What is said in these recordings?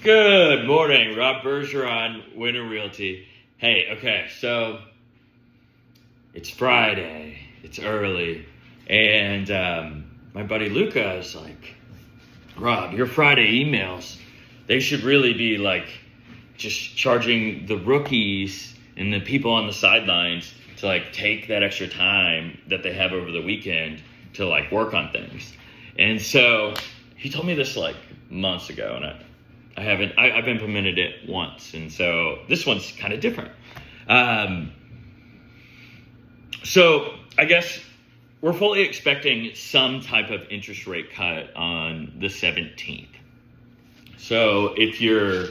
Good morning, Rob Bergeron, Winter Realty. Hey, okay, so it's Friday, it's early, and my buddy Luca is like, Rob, your Friday emails, they should really be like just charging the rookies and the people on the sidelines to like take that extra time that they have over the weekend to like work on things. And so he told me this like months ago, and I've implemented it once, and so this one's kind of different. So I guess we're fully expecting some type of interest rate cut on the 17th. So if you're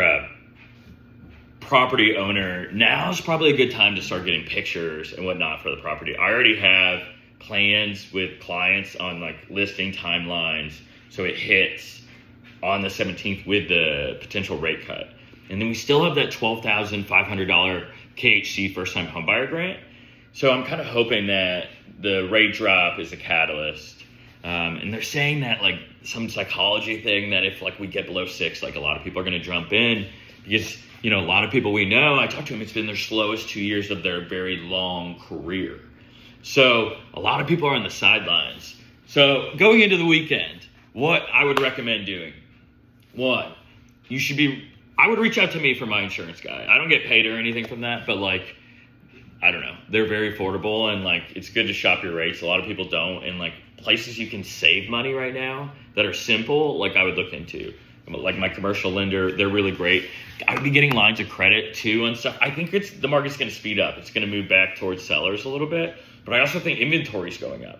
a property owner, now's probably a good time to start getting pictures and whatnot for the property. I already have plans with clients on like listing timelines, so it hits on the 17th with the potential rate cut. And then we still have that $12,500 KHC first-time homebuyer grant. So I'm kind of hoping that the rate drop is a catalyst. And they're saying that like some psychology thing that if like we get below 6, like a lot of people are going to jump in because, you know, a lot of people we know, I talked to them, it's been their slowest 2 years of their very long career. So a lot of people are on the sidelines. So going into the weekend, what I would recommend doing. One, I would reach out to me for my insurance guy. I don't get paid or anything from that, but like, I don't know. They're very affordable and like, it's good to shop your rates. A lot of people don't. And like places you can save money right now that are simple, like I would look into. Like my commercial lender, they're really great. I would be getting lines of credit too and stuff. I think the market's going to speed up. It's going to move back towards sellers a little bit. But I also think inventory's going up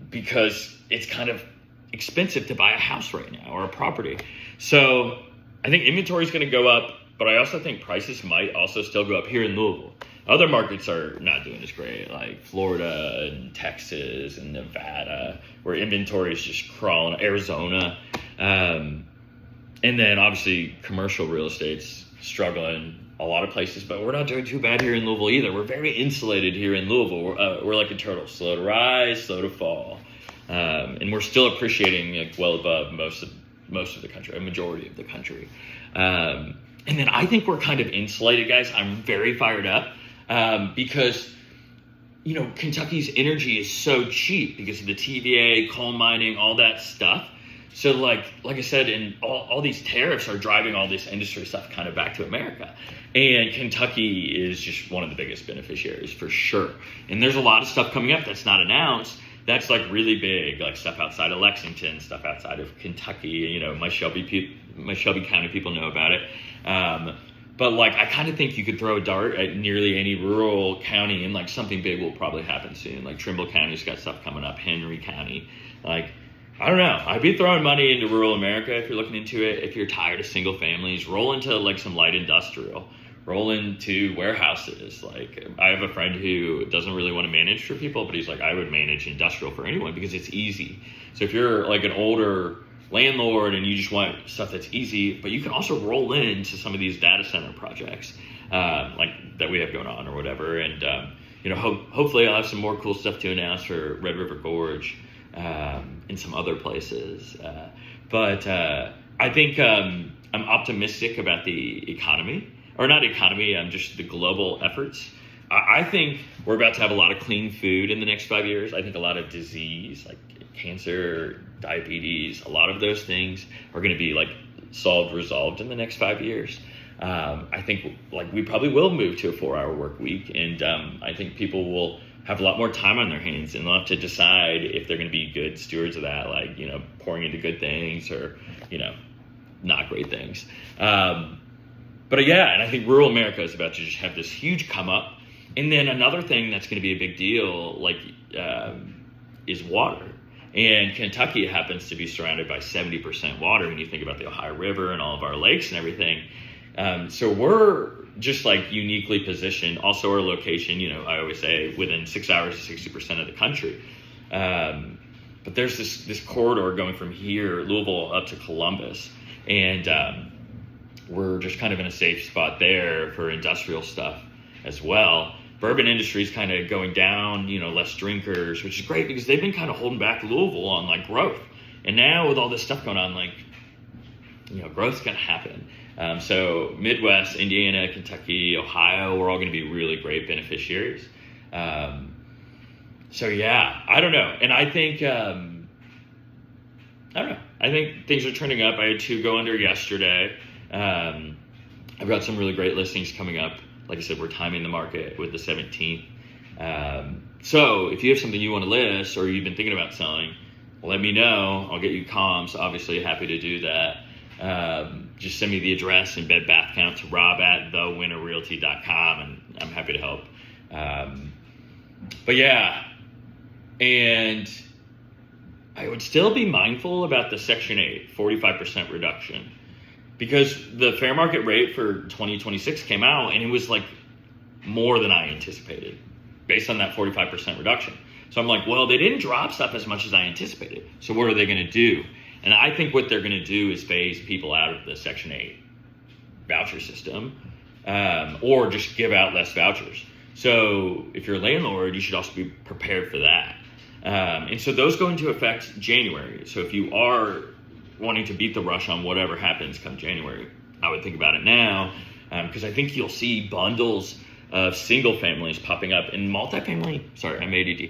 because it's kind of expensive to buy a house right now or a property. So I think inventory is going to go up, but I also think prices might also still go up here in Louisville. Other markets are not doing as great, like Florida and Texas and Nevada, where inventory is just crawling, Arizona. And then obviously commercial real estate's struggling a lot of places, but we're not doing too bad here in Louisville either. We're very insulated here in Louisville. We're like a turtle, slow to rise, slow to fall. And we're still appreciating like well above most of the country, a majority of the country. And then I think we're kind of insulated, guys. I'm very fired up because, you know, Kentucky's energy is so cheap because of the TVA, coal mining, all that stuff. So like I said, and all these tariffs are driving all this industry stuff kind of back to America. And Kentucky is just one of the biggest beneficiaries for sure. And there's a lot of stuff coming up that's not announced. That's like really big, like stuff outside of Lexington, stuff outside of Kentucky. You know, my Shelby County people know about it. But like, I kind of think you could throw a dart at nearly any rural county and like something big will probably happen soon. Like Trimble County's got stuff coming up, Henry County. Like, I don't know. I'd be throwing money into rural America if you're looking into it. If you're tired of single families, roll into like some light industrial. Roll into warehouses. Like I have a friend who doesn't really want to manage for people, but he's like, I would manage industrial for anyone because it's easy. So if you're like an older landlord and you just want stuff that's easy, but you can also roll into some of these data center projects like that we have going on or whatever. And you know, hopefully I'll have some more cool stuff to announce for Red River Gorge and some other places. But I think I'm optimistic about the economy. Or not economy, just the global efforts. I think we're about to have a lot of clean food in the next 5 years. I think a lot of disease, like cancer, diabetes, a lot of those things are going to be like resolved in the next 5 years. I think like we probably will move to a 4-hour work week. And I think people will have a lot more time on their hands and they'll have to decide if they're going to be good stewards of that, like, you know, pouring into good things or, you know, not great things. But yeah, and I think rural America is about to just have this huge come up. And then another thing that's going to be a big deal, like, is water. And Kentucky happens to be surrounded by 70% water when you think about the Ohio River and all of our lakes and everything. So we're just like uniquely positioned. Also our location, you know, I always say within 6 hours to 60% of the country. But there's this corridor going from here, Louisville, up to Columbus. And we're just kind of in a safe spot there for industrial stuff as well. Bourbon industry is kind of going down, you know, less drinkers, which is great because they've been kind of holding back Louisville on like growth. And now with all this stuff going on, like growth's going to happen. So Midwest, Indiana, Kentucky, Ohio, we're all going to be really great beneficiaries. So yeah, I don't know. And I think, I think things are trending up. I had 2 go under yesterday. I've got some really great listings coming up. Like I said, we're timing the market with the 17th. So if you have something you want to list or you've been thinking about selling, let me know. I'll get you comps. Obviously, happy to do that. Just send me the address and bed bath count to rob@thewinnerrealty.com, and I'm happy to help. But yeah, and I would still be mindful about the Section 8 45% reduction, because the fair market rate for 2026 came out and it was like more than I anticipated based on that 45% reduction. So I'm like, well, they didn't drop stuff as much as I anticipated. So what are they going to do? And I think what they're going to do is phase people out of the Section 8 voucher system, or just give out less vouchers. So if you're a landlord, you should also be prepared for that. And so those go into effect January. So if you are wanting to beat the rush on whatever happens come January, I would think about it now, because I think you'll see bundles of single families popping up, and multifamily, sorry, I'm ADD.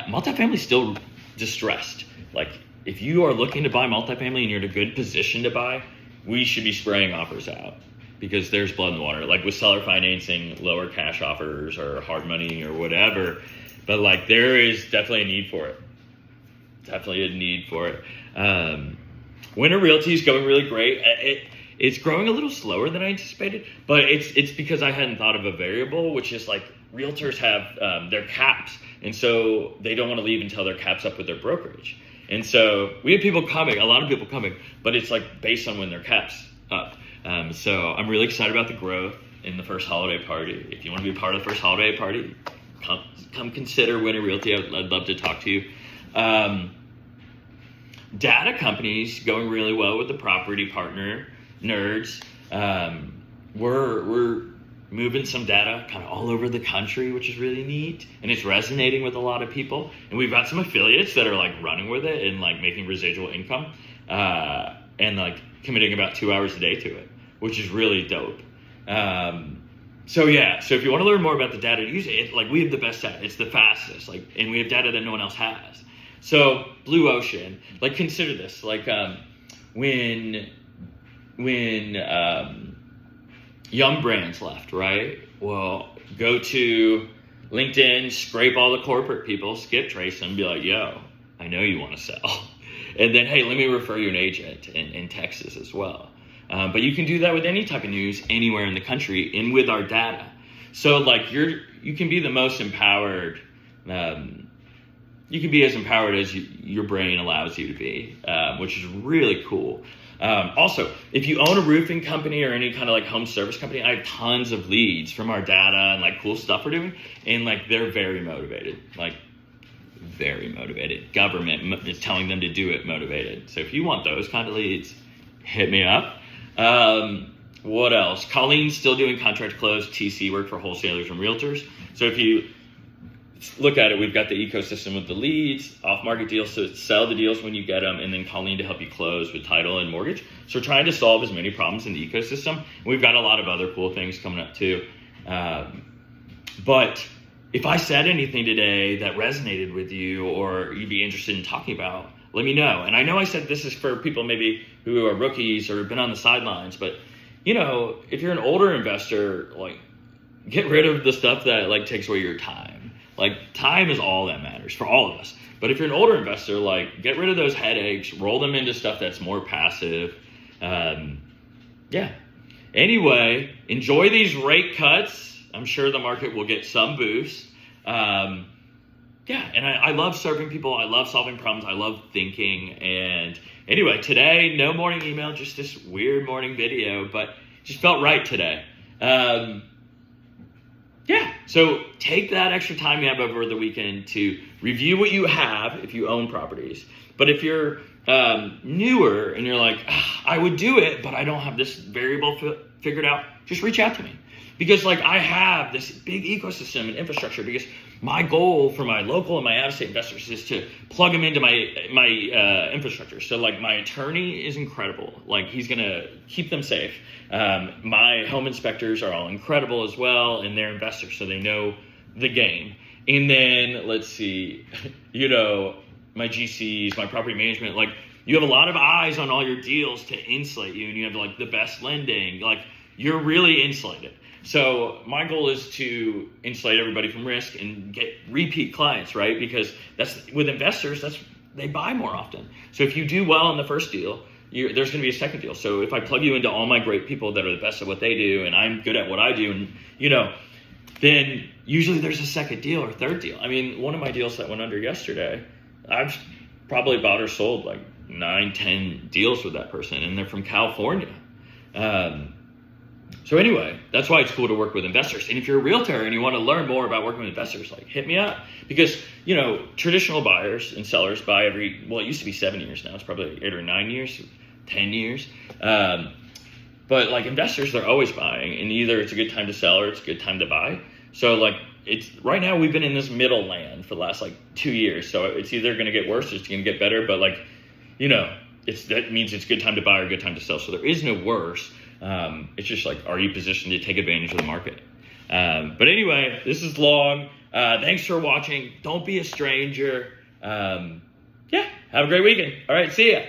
Multifamily is still distressed. Like, if you are looking to buy multifamily and you're in a good position to buy, we should be spraying offers out, because there's blood in the water. Like with seller financing, lower cash offers or hard money or whatever. But like, there is definitely a need for it. Definitely a need for it. Winter Realty is going really great. It's growing a little slower than I anticipated, but it's because I hadn't thought of a variable, which is like realtors have their caps, and so they don't want to leave until their cap's up with their brokerage. And so we have people coming, a lot of people coming, but it's like based on when their cap's up. So I'm really excited about the growth in the first holiday party. If you want to be a part of the first holiday party, come consider Winter Realty. I'd love to talk to you. Data companies going really well with the property partner nerds. We're moving some data kind of all over the country, which is really neat, and it's resonating with a lot of people. And we've got some affiliates that are like running with it and like making residual income, and like committing about 2 hours a day to it, which is really dope. So if you want to learn more about the data, use it. Like, we have the best data. It's the fastest. Like, and we have data that no one else has. So Blue Ocean, like, consider this. Like, when Young Brands left, right? Well, go to LinkedIn, scrape all the corporate people, skip trace them, be like, yo, I know you want to sell. And then, hey, let me refer you an agent in Texas as well. But you can do that with any type of news anywhere in the country and with our data. So like, you can be the most empowered. You can be as empowered as your brain allows you to be, which is really cool. Also, if you own a roofing company or any kind of like home service company, I have tons of leads from our data and like cool stuff we're doing. And like, they're very motivated, like very motivated. Government is telling them to do it motivated. So if you want those kind of leads, hit me up. What else? Colleen's still doing contract close TC work for wholesalers and realtors. So if you look at it, we've got the ecosystem with the leads, off-market.deals to sell the deals when you get them, and then Colleen to help you close with title and mortgage. So we're trying to solve as many problems in the ecosystem. And we've got a lot of other cool things coming up too. But if I said anything today that resonated with you or you'd be interested in talking about, let me know. And I know I said this is for people maybe who are rookies or have been on the sidelines, but you know, if you're an older investor, like, get rid of the stuff that like takes away your time. Like, time is all that matters for all of us. But if you're an older investor, like, get rid of those headaches, roll them into stuff that's more passive. Anyway, enjoy these rate cuts. I'm sure the market will get some boost. And I love serving people. I love solving problems. I love thinking. And anyway, today, no morning email, just this weird morning video, but just felt right today. So take that extra time you have over the weekend to review what you have if you own properties. But if you're newer and you're like, I would do it, but I don't have this variable figured out, just reach out to me. Because like, I have this big ecosystem and infrastructure, because my goal for my local and my out-of-state investors is to plug them into my infrastructure. So like my attorney is incredible. Like he's gonna keep them safe. My home inspectors are all incredible as well, and they're investors, so they know the game. And then let's see, my GCs, my property management, like you have a lot of eyes on all your deals to insulate you, and you have like the best lending. Like you're really insulated. So my goal is to insulate everybody from risk and get repeat clients, right? Because that's with investors, they buy more often. So if you do well in the first deal, there's going to be a second deal. So if I plug you into all my great people that are the best at what they do, and I'm good at what I do, and then usually there's a second deal or third deal. I mean, one of my deals that went under yesterday, I've probably bought or sold like 9-10 deals with that person, and they're from California. So anyway, that's why it's cool to work with investors. And if you're a realtor and you want to learn more about working with investors, like hit me up. Because, traditional buyers and sellers buy it used to be 7 years now. It's probably 8 or 9 years, 10 years. But like investors, they're always buying, and either it's a good time to sell or it's a good time to buy. So like right now we've been in this middle land for the last like 2 years. So it's either going to get worse or it's going to get better. But like, that means it's a good time to buy or a good time to sell. So there is no worse. It's just like, are you positioned to take advantage of the market? But anyway, this is long. Thanks for watching. Don't be a stranger. Have a great weekend. All right, see ya.